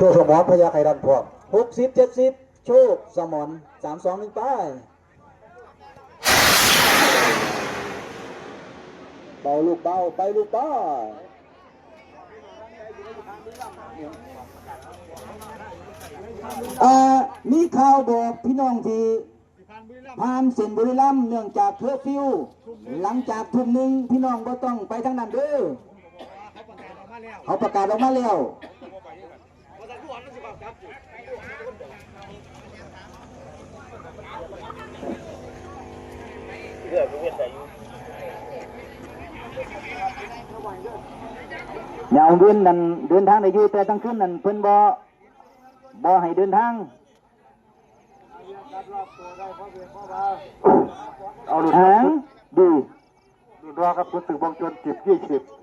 โชคสมรพญาไข่ดันพร้อม60-70โชคสมร3-2-1ไปเบาลูกเบาไปลูกเบามีข่าวบอกพี่น้องที่ผ่านเส้นบุรีรัมย์เนื่องจากเคอร์ฟิวหลังจากทุ่มหนึ่งพี่น้องก็ต้องไปทางนั้นเด้อเขาประกาศออกมาแล้วอย่าเอาเดินนั่นเดินทางได้อยู่แต่ทั้งคืนนั่นเพิ่นบ่ให้เดินทางเอาหลุดหางดีรอครับคุณสื่อวงจร10-20